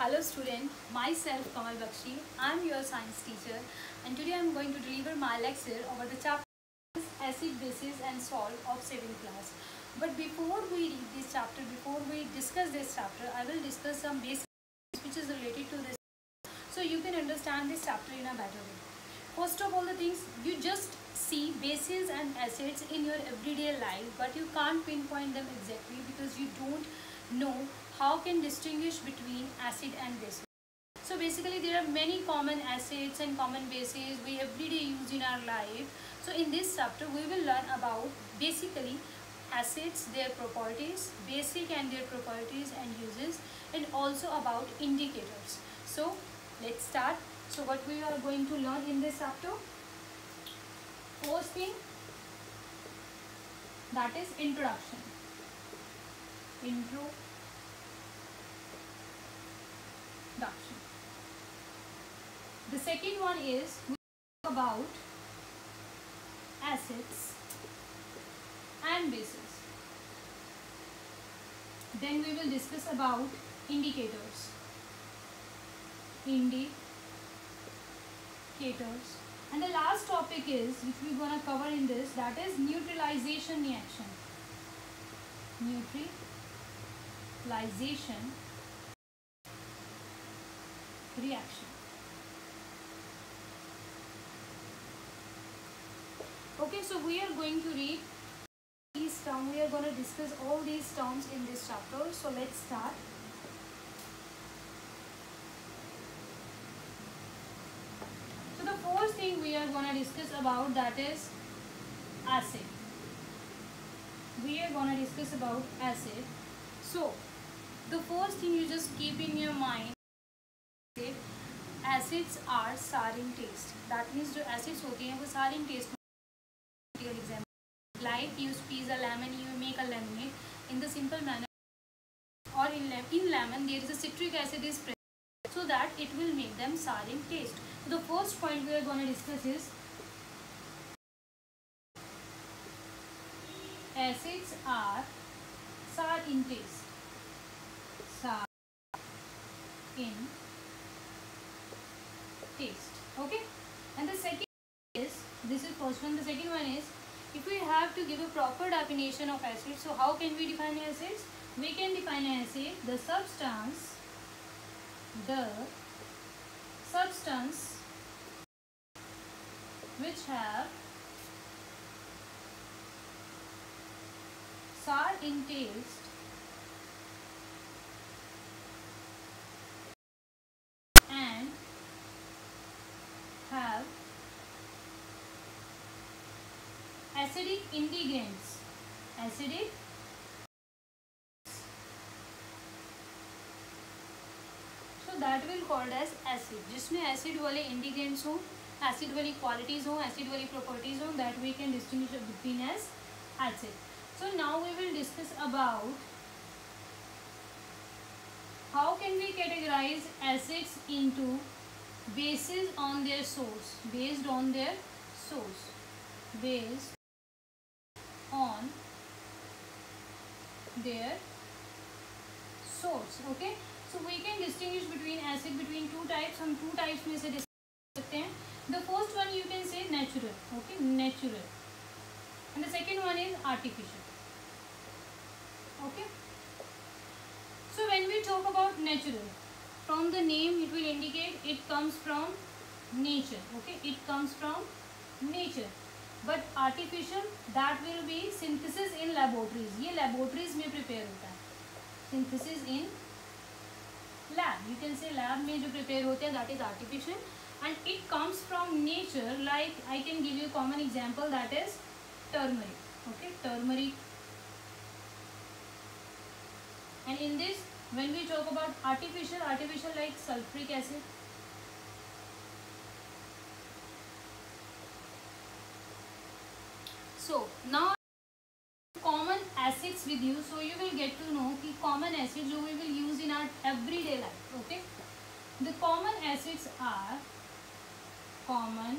Hello student, myself Kamal Bakshi. I am your science teacher and today I am going to deliver my lecture over the chapter acid, bases and salt of 7th class. But before we read this chapter, before we discuss this chapter, I will discuss some basics which is related to this so you can understand this chapter in a better way. First of all the things, you just see bases and acids in your everyday life but you can't pinpoint them exactly because you don't know how can distinguish between acid and base. So basically there are many common acids and common bases we everyday use in our life. So in this chapter we will learn about basically acids, their properties, basic and their properties and uses, and also about indicators. So let's start. So what we are going to learn in this chapter? First thing, that is introduction. Introduction. The second one is we talk about acids and bases. Then we will discuss about indicators. And the last topic is, which we're going to cover in this, that is neutralization reaction. Neutralization reaction. Okay, so we are going to read these terms. We are going to discuss all these terms in this chapter. So let's start. So the first thing we are going to discuss about, that is acid. We are going to discuss about acid. So the first thing you just keep in your mind, acids are sour in taste. That means जो acids होते हैं वो sour in taste. Example, like you squeeze a lemon, you make a lemonade in the simple manner, or in lemon there is a citric acid is present so that it will make them sour in taste. So the first point we are going to discuss is acids are sour in taste. Sour in taste. Okay, and the second is, this is first one. The second one is, if we have to give a proper definition of acid, so how can we define acids? We can define acid, the substance which have sour in taste and have acidic ingredients. So that will called as acid. जिसमें acid वाले ingredients हो, acid वाली qualities हो, acid वाली properties हो, that we can distinguish between as acid. So now we will discuss about how can we categorize acids into bases on their source, based on their source. Okay, so we can distinguish between acid between two types. हम two types में से distinguish सकते हैं. The first one you can say natural. Okay, natural, and the second one is artificial. Okay, so when we talk about natural, from the name it will indicate it comes from nature. Okay, it comes from nature. But artificial, that will be synthesis in laboratories. ये laboratories में prepare होता है. Synthesis in lab, you can say lab में जो prepare होते हैं, that is artificial, and it comes from nature. Like I can give you a common example, that is turmeric. Okay, turmeric. And in this, when we talk about artificial like sulfuric acid. So now common acids with you, so you will get to know कि common acids जो we will use in our everyday life. Okay, the common acids are common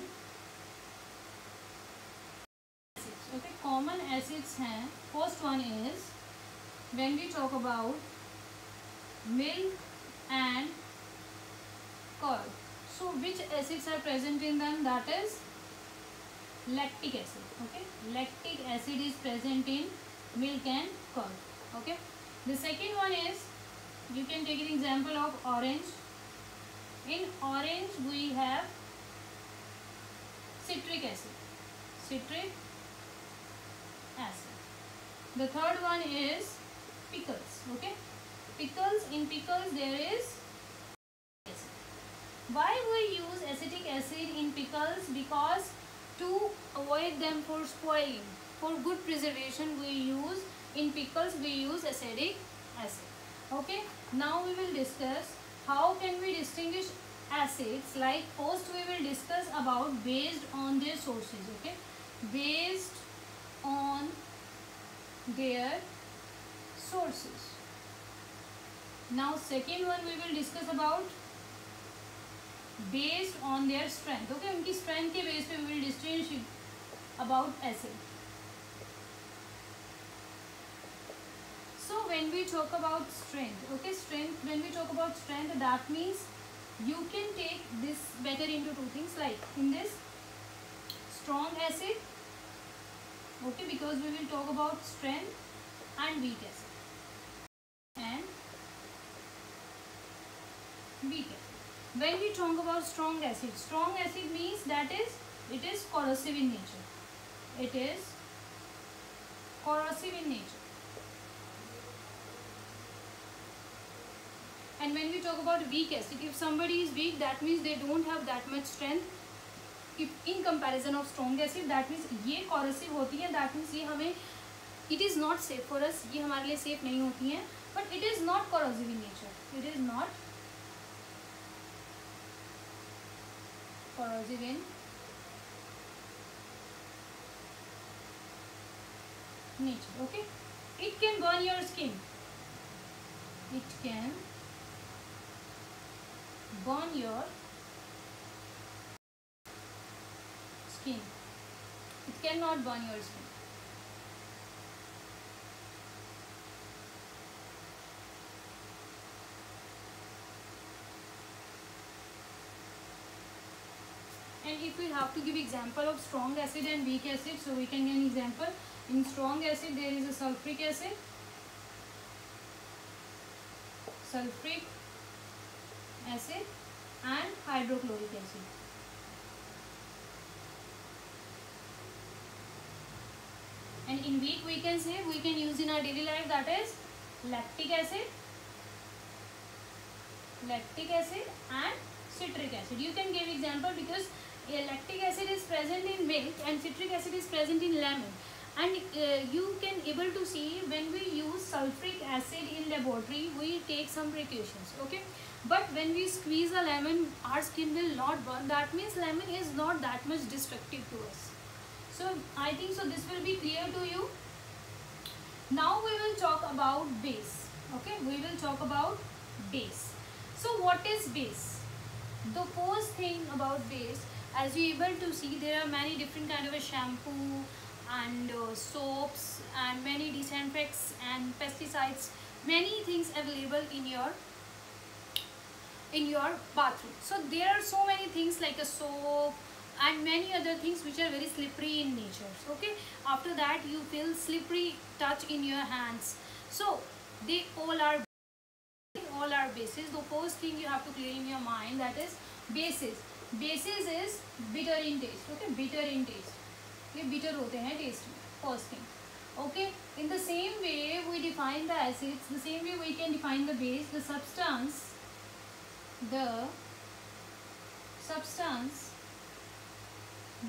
acids. Okay, common acids हैं. First one is when we talk about milk and curd. So which acids are present in them? That is lactic acid. Okay, lactic acid is present in milk and curd. Okay, the second one is, you can take an example of orange. In orange we have citric acid. Citric acid. The third one is pickles. Okay, pickles. In pickles there is acid. Why we use acetic acid in pickles? Because to avoid them for spoiling, for good preservation, we use in pickles we use acetic acid. Okay, now we will discuss how can we distinguish acids. Like first we will discuss about based on their sources. Okay, based on their sources. Now second one we will discuss about based on their strength. Okay, उनकी strength के base पे we will distinguish about acid. So when we talk about strength, okay, strength, when we talk about strength, that means you can take this better into two things, like in this strong acid, okay, because we will talk about strength, and weak acid and weak acid. When we talk about strong acid means that is it is corrosive in nature. It is corrosive in nature. And when we talk about weak acid, if somebody is weak, that means they don't have that much strength. If in comparison of strong acid, that means ये corrosive होती है, that means ये हमें it is not safe for us, ये हमारे लिए safe नहीं होती हैं, but it is not corrosive in nature. It is not corrosive in nature. Okay, it can burn your skin. It can burn your skin. It cannot burn your skin. And if we have to give example of strong acid and weak acid, so we can give an example. In strong acid there is a sulfuric acid, and hydrochloric acid. And in weak we can say, we can use in our daily life, that is lactic acid and citric acid. You can give example because lactic acid is present in milk and citric acid is present in lemon. And you can able to see when we use sulfuric acid in laboratory, we take some precautions. Okay, but when we squeeze a lemon, our skin will not burn. That means lemon is not that much destructive to us. So I think so this will be clear to you. Now we will talk about base. Okay, we will talk about base. So what is base? The first thing about base, as you able to see, there are many different kind of a shampoo and soaps and many disinfectants and pesticides, many things available in your bathroom. So there are so many things like a soap and many other things which are very slippery in nature. Okay, after that you feel slippery touch in your hands. So they all are bases. The first thing you have to clear in your mind, that is bases. Bases is bitter in taste. Okay, bitter in taste. ये bitter होते हैं taste में. First thing. Okay, in the same way we define the acids, the same way we can define the base. The substance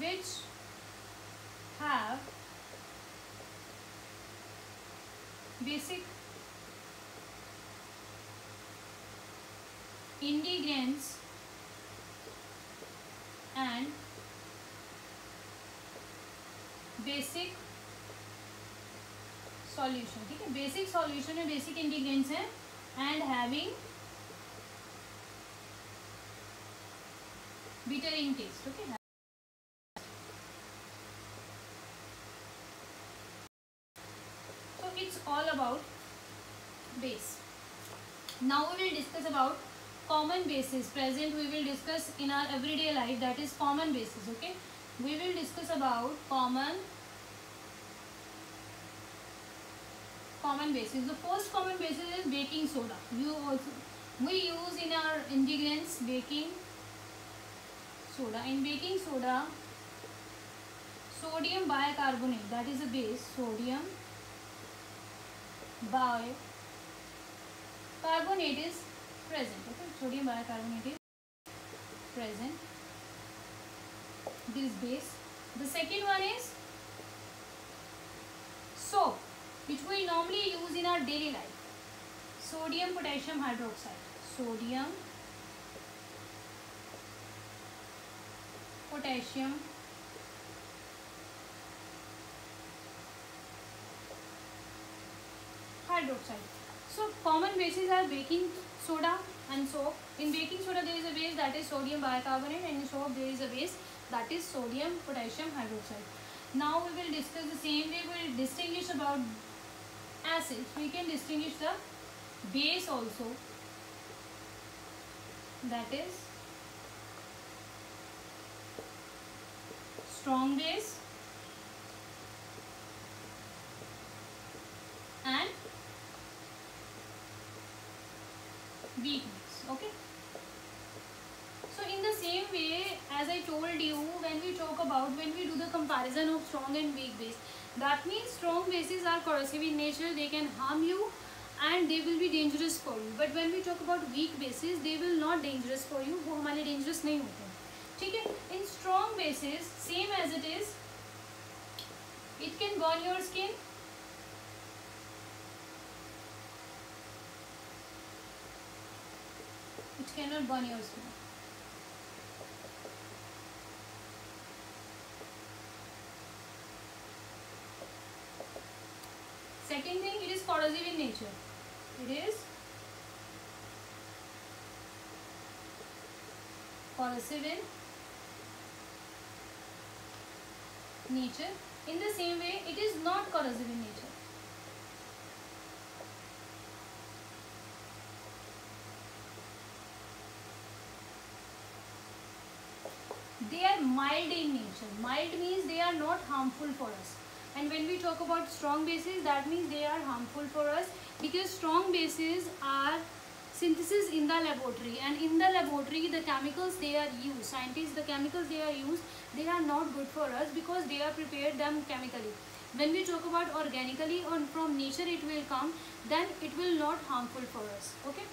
which have basic ingredients and basic solution. ठीक है, basic solution में basic ingredients हैं and having bitter in taste. Okay, so it's all about base. Now we will discuss about common bases present we will discuss in our everyday life, that is common bases. Okay, we will discuss about common bases. The first common basis is baking soda. We use in our ingredients baking soda. In baking soda, sodium bicarbonate, that is a base. Sodium bicarbonate is present. Okay, sodium bicarbonate is present. This base. The second one is soap, which we normally use in our daily life. Sodium potassium hydroxide. Sodium potassium hydroxide. So common bases are baking soda and soap. In baking soda there is a base, that is sodium bicarbonate, and in soap there is a base, that is sodium potassium hydroxide. Now we will discuss the same way. We will distinguish about acids. We can distinguish the base also, that is strong base and weak base. Okay, so in the same way, as I told you, when we do the comparison of strong and weak base, that means strong bases are corrosive in nature, they can harm you and they will be dangerous for you. But when we talk about weak bases, they will not dangerous for you, वो हमारे dangerous नहीं होते. ठीक है, in strong bases, same as it is, it can burn your skin, it cannot burn your skin. Second thing, it is corrosive in nature. It is corrosive in nature. In the same way, it is not corrosive in nature. They are mild in nature. Mild means they are not harmful for us. And when we talk about strong bases, that means they are harmful for us, because strong bases are synthesis in the laboratory, and in the laboratory the chemicals they are used, scientists, the chemicals they are used, they are not good for us because they are prepared them chemically. When we talk about organically or from nature it will come, then it will not harmful for us. Okay.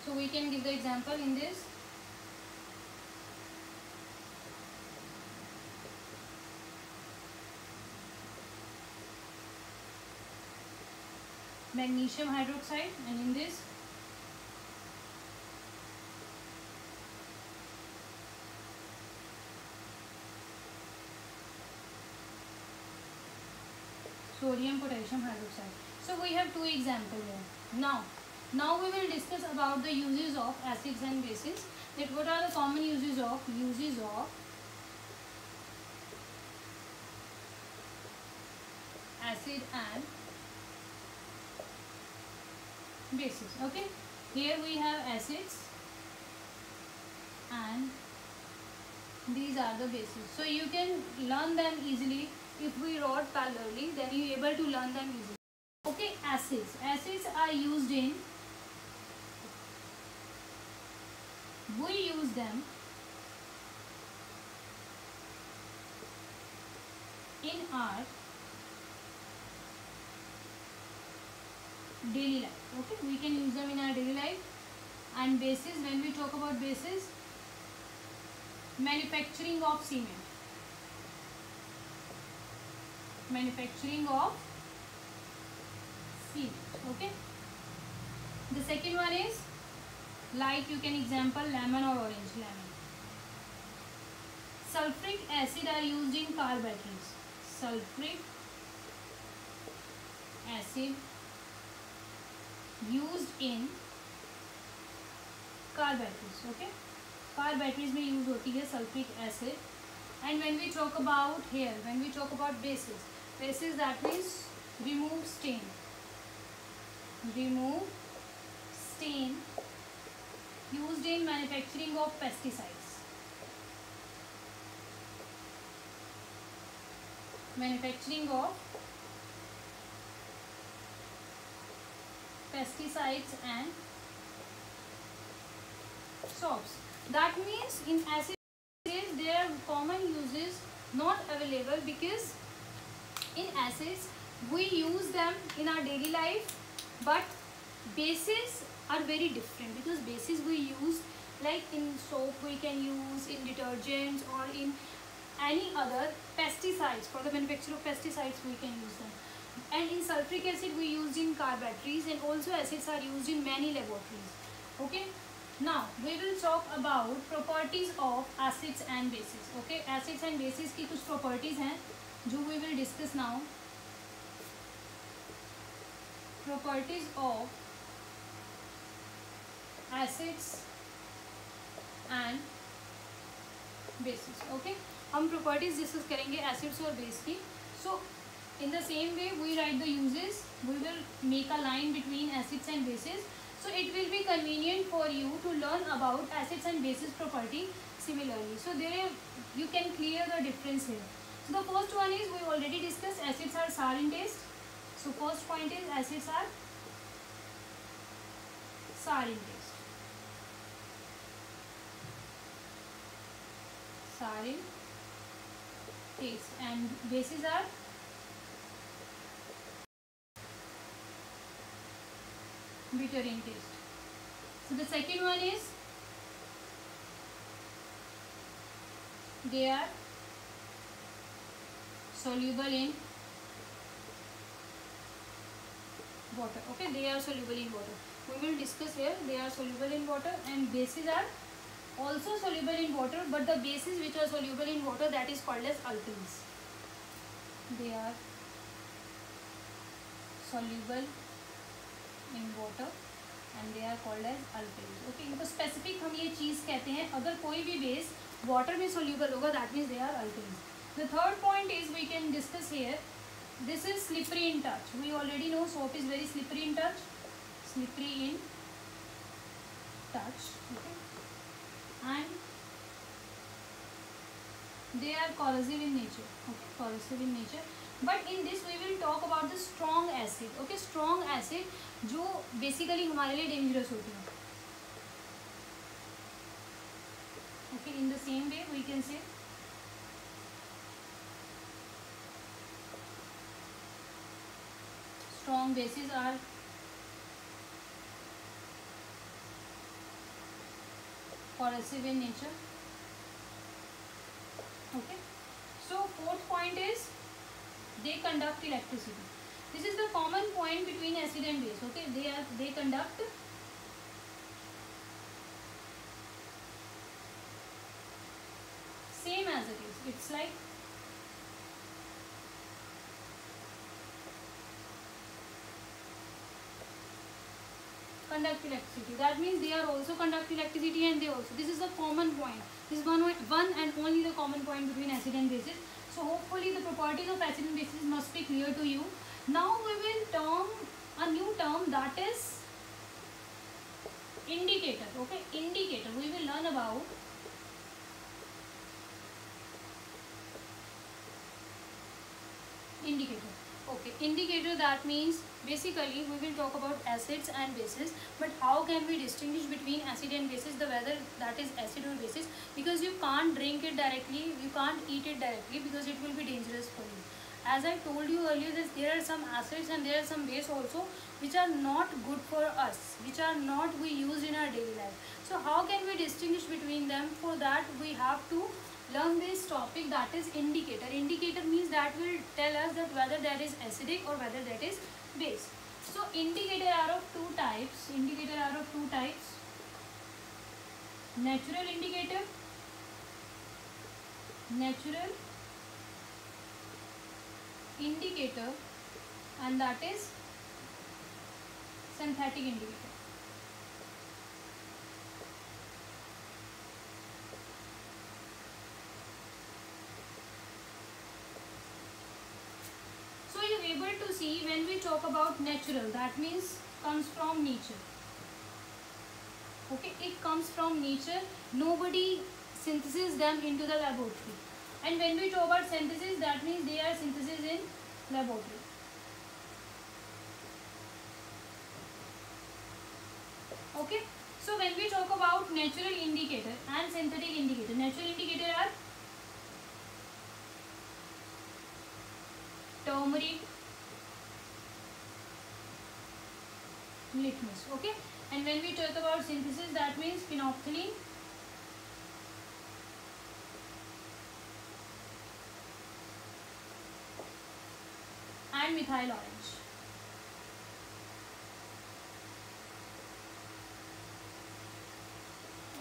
So we can give the example in this. Magnesium hydroxide, and in this sodium potassium hydroxide. So we have two examples here. Now we will discuss about the uses of acids and bases. That what are the common uses of acid and bases. Okay, here we have acids and these are the bases. So you can learn them easily. If we wrote parallelly, then you are able to learn them easily. Okay, acids are used in, we use them in our daily life. Okay, we can use them in our daily life. And bases, when we talk about bases, manufacturing of cement, okay. The second one is, like you can example lemon or orange. Sulfuric acid are used in car batteries. Sulfuric acid used in car batteries. Okay, car batteries में use होती है sulphuric acid. And when we talk about here, when we talk about bases, bases that means remove stain. Remove stain used in manufacturing of pesticides. Manufacturing of pesticides and soaps. That means in acid their common uses not available, because in acids we use them in our daily life, but bases are very different, because bases we use like in soap we can use, in detergents, or in any other pesticides. For the manufacture of pesticides we can use them. And in sulfuric acid we use in car batteries, and also acids are used in many laboratories. Okay, now we will talk about properties of acids and bases. Okay, acids and bases की कुछ properties हैं जो we will discuss now. Properties of acids and bases. Okay, हम properties discuss करेंगे acids और base की. So in the same way we write the uses. We will make a line between acids and bases. So it will be convenient for you to learn about acids and bases property similarly. So there you can clear the difference here. So the first one is, we already discussed, acids are sour in taste. So first point is acids are sour in taste. Sour in taste. And bases are bitter in taste. So the second one is, they are soluble in water. Okay, they are soluble in water. We will discuss here. They are soluble in water, and bases are also soluble in water, but the bases which are soluble in water, that is called as alkalis. They are soluble in water and they are called as alkalis. Okay, इनको specific हम ये चीज़ कहते हैं, अगर कोई भी base water में soluble होगा, that means they are alkalis. The third point is, we can discuss here, this is slippery in touch. We already know soap is very slippery in touch. Slippery in touch. Okay, and they are corrosive in nature. Okay, corrosive in nature. But in this we will talk about the strong acid. Okay, strong acid जो basically हमारे लिए dangerous होती है. Okay, in the same way we can say strong bases are corrosive in nature. Okay, so fourth point is, they conduct electricity. This is the common point between acid and base. Okay, they conduct same as it is. It's like conduct electricity. That means they are also conduct electricity, and they also. This is the common point. This is one and only the common point between acid and bases. So hopefully the properties of acid and bases must be clear to you. Now we will term a new term, that is indicator. Okay, indicator. We will learn about indicator. Okay, indicator, that means basically we will talk about acids and bases, but how can we distinguish between acid and bases, the whether that is acid or bases, because you can't drink it directly, you can't eat it directly, because it will be dangerous for you. As I told you earlier, that there are some acids and there are some base also which are not good for us, which are not we use in our daily life. So how can we distinguish between them? For that we have to learn this topic, that is indicator. Indicator means that will tell us that whether that is acidic or whether that is base. So indicator are of two types. Indicator are of two types. Natural indicator. Natural indicator, and that is synthetic indicator. see, when we talk about natural, that means comes from nature. Okay, it comes from nature. Nobody synthesis them into the laboratory. And when we talk about synthesis, that means they are synthesis in laboratory. Okay, so when we talk about natural indicator and synthetic indicator, natural indicator are turmeric, litmus. Okay, and when we talk about synthesis, that means phenolphthalein, and methyl orange.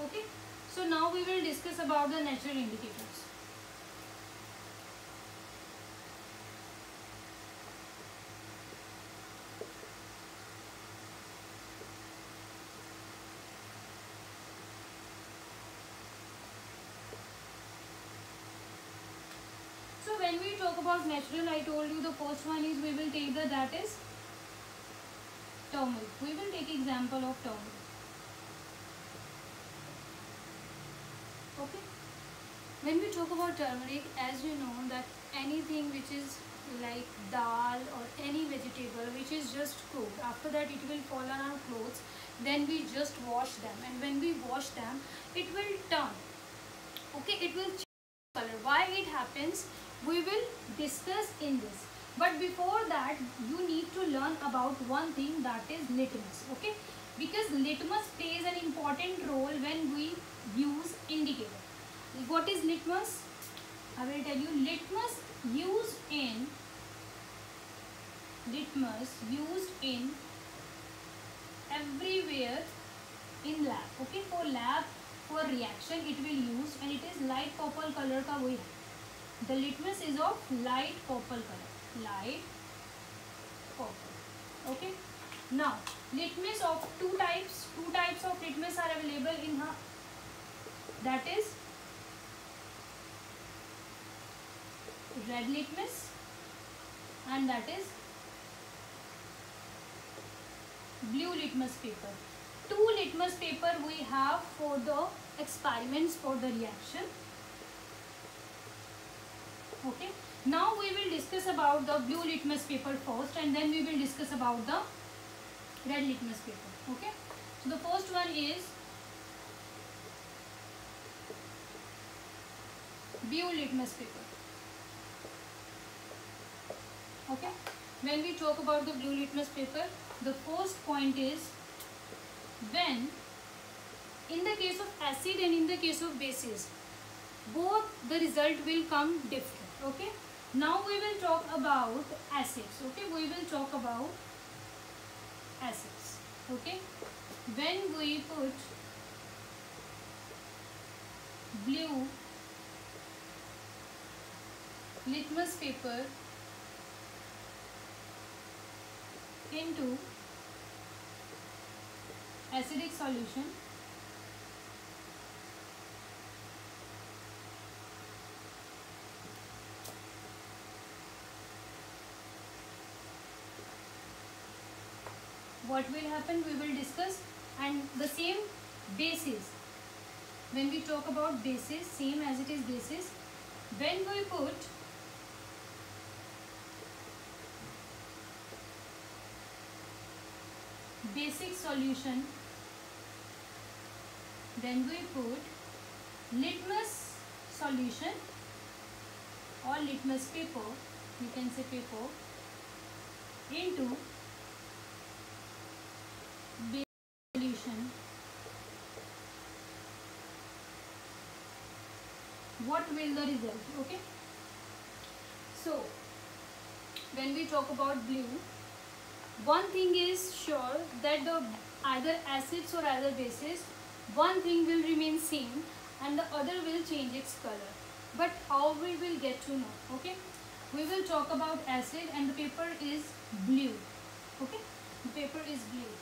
Okay, so now we will discuss about the natural indicators. So when we talk about natural, I told you the first one is we will take that is turmeric. We will take example of turmeric. Okay. When we talk about turmeric, as you know that anything which is like dal or any vegetable which is just cooked, after that it will fall on our clothes, then we just wash them, and when we wash them it will turn. Okay, it will change color. Why it happens, we will discuss in this. But before that, you need to learn about one thing, that is litmus. Okay, because litmus plays an important role when we use indicator. What is litmus? I will tell you. Litmus used in everywhere in lab. Okay, for lab, for reaction it will use, and it is light purple color का वही है. The litmus is of light purple color. Light purple. Okay. Now litmus of two types. Two types of litmus are available in her. That is red litmus, and that is blue litmus paper. Two litmus paper we have for the experiments, for the reaction. Okay. Now we will discuss about the blue litmus paper first, and then we will discuss about the red litmus paper. Okay. So the first one is blue litmus paper. Okay. When we talk about the blue litmus paper, the first point is, when in the case of acid and in the case of bases, both the result will come different. Okay. Now we will talk about acids. Okay, we will talk about acids. Okay, when we put blue litmus paper into acidic solution, what will happen, we will discuss. And the same bases, when we talk about bases, same as it is bases, when we put basic solution, then we put litmus solution or litmus paper, you can say paper, into basic solution, what will the result? Okay, so when we talk about blue, one thing is sure, that the either acids or either bases, one thing will remain same and the other will change its color. But how we will get to know? Okay, we will talk about acid and the paper is blue. Okay, the paper is blue,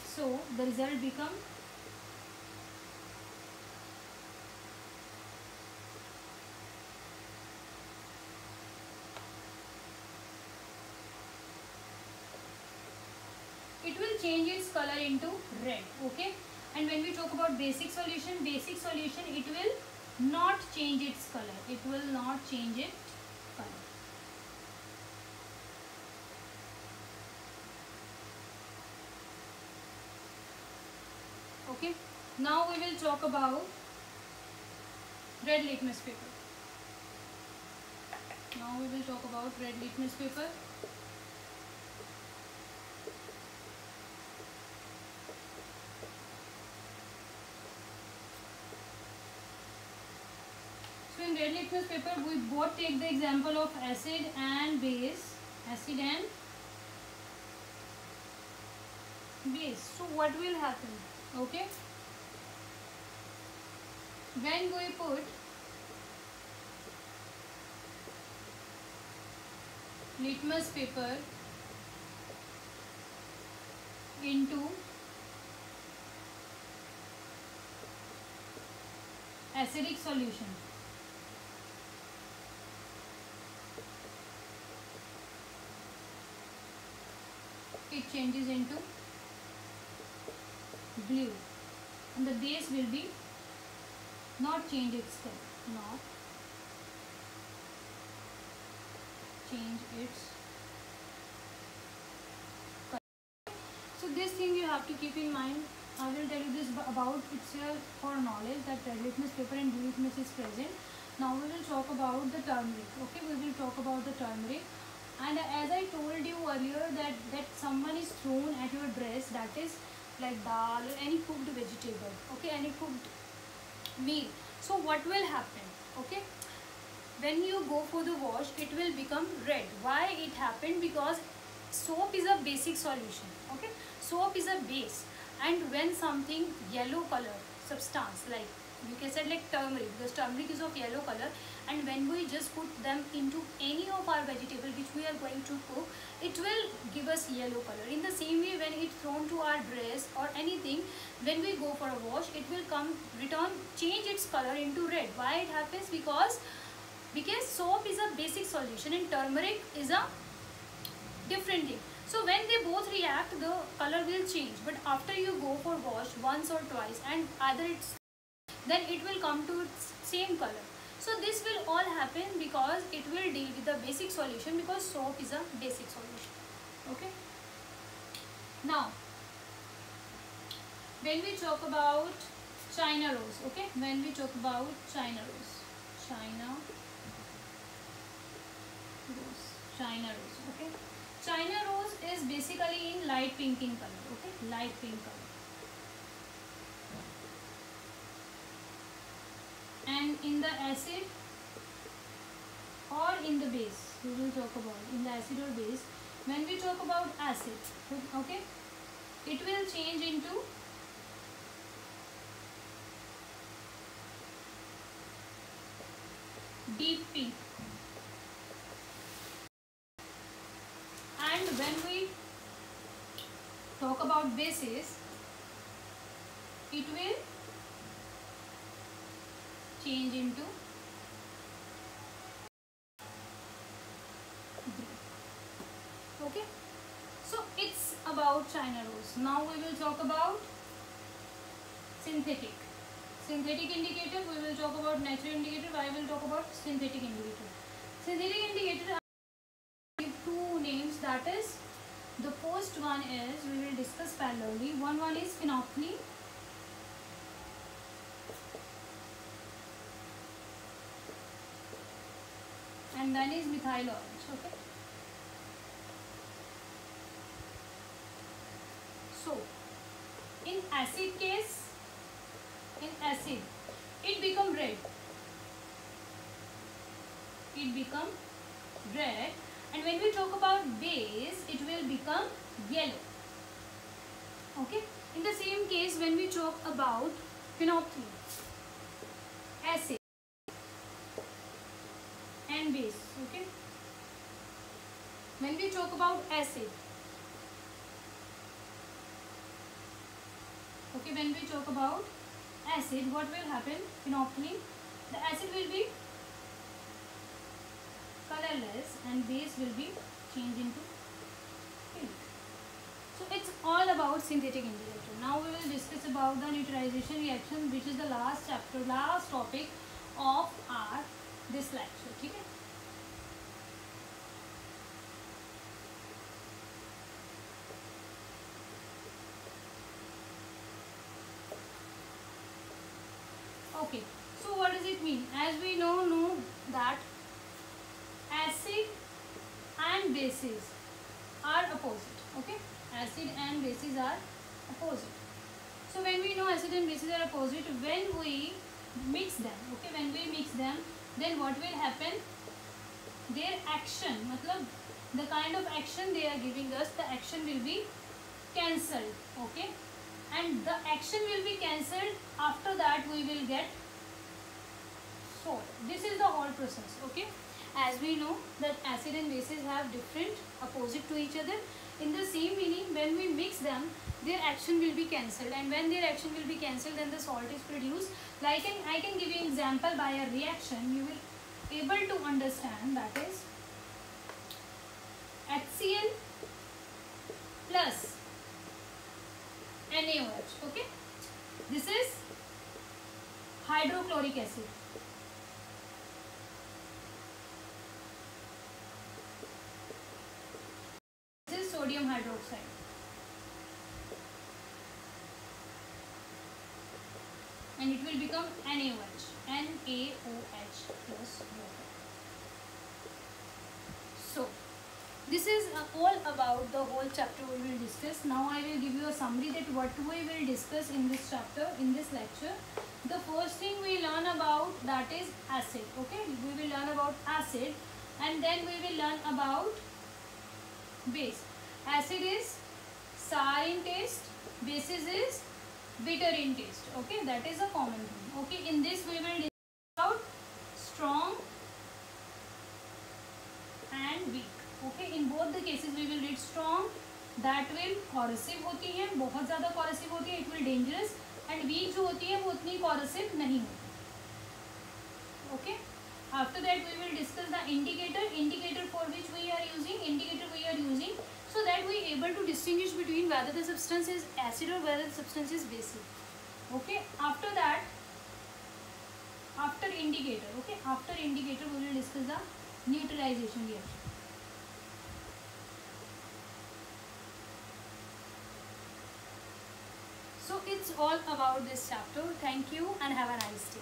so the result become change its color into red. Okay, and when we talk about basic solution, it will not change its color. It will not change its color. Okay, now we will talk about red litmus paper. Now we will talk about red litmus paper. So in red litmus paper, we both take the example of acid and base. Acid and base. So what will happen? Okay, when we put litmus paper into acidic solution, it changes into blue, and the base will be not change its color, not change its color. So this thing you have to keep in mind. I will tell you this about it's here for knowledge that red litmus paper and blue litmus is present. Now we will talk about the turmeric. Okay, we will talk about the turmeric. And as I told you earlier that someone is thrown at your dress, that is like dal or any cooked vegetable, okay, any cooked meal. So what will happen? Okay, when you go for the wash, it will become red. Why it happened? Because soap is a basic solution. Okay, soap is a base, and when something yellow color substance, like you can say like turmeric, because turmeric is of yellow color, and when we just put them into any of our vegetable which we are going to cook, it will give us yellow color. In the same way, when it's thrown to our dress or anything, when we go for a wash, it will change its color into red. Why it happens? Because soap is a basic solution and turmeric is a different thing. So when they both react, the color will change, but after you go for wash once or twice, and either then it will come to its same color. So this will all happen because it will deal with the basic solution, because soap is a basic solution. Okay, now when we talk about China rose, okay, when we talk about China rose, China rose, okay, China rose is basically in light pink in color. Okay, light pink color. And in the acid or in the base, we will talk about in the acid or base. When we talk about acid, okay, it will change into deep pink. And when we talk about bases, it will change into green. Okay, so it's about China rose. Now we will talk about synthetic indicator. We will talk about natural indicator. I will talk about synthetic indicator. Synthetic indicator, I give two names. That is, the first one is, we will discuss parallelly. One is phenolphthalein, and then is methyl orange. Okay, so in acid case, it become red, and when we talk about base, it will become yellow. Okay, in the same case, when we talk about phenolphthalein, acid and base, okay, when we talk about acid, okay, when we talk about acid, what will happen? Phenolphthalein, the acid will be colorless and base will be changed into pink. So it's all about synthetic indicator. Now we will discuss about the neutralization reaction, which is the last chapter, last topic of our this lecture. ठीक है. Okay, so what does it mean? As we know that acid and bases are opposite. Okay, acid and bases are opposite. So when we know acid and bases are opposite, when we mix them, okay, when we mix them, then what will happen? Their action, matlab the kind of action they are giving us, the action will be cancelled. Okay, and the action will be cancelled. After that we will get salt. This is the whole process. Okay, as we know that acid and bases have different opposite to each other. In the same meaning, when we mix them, their action will be cancelled, and when their action will be cancelled, then the salt is produced. Like I can give you an example by a reaction. You will able to understand, that is HCl plus NaOH. Okay, this is hydrochloric acid. This is sodium hydroxide. And it will become NaOH, NaOH plus water. So this is all about the whole chapter we will discuss. Now I will give you a summary that what we will discuss in this chapter, in this lecture. The first thing we learn about, that is acid. Okay, we will learn about acid, and then we will learn about base. Acid is sour in taste, bases is bitter in taste. Okay, that is a common thing. Okay, in this we will discuss about strong and weak. Okay, in both the cases we will read strong, that will corrosive होती है, बहुत ज़्यादा corrosive होती है, it will dangerous, and weak जो होती है वो उतनी corrosive नहीं होती. Okay, after that we will discuss the indicator for which we are using, so that we able to distinguish between whether the substance is acid or whether the substance is basic. Okay, after that, after indicator we will discuss the neutralization reaction. So it's all about this chapter. Thank you and have a nice day.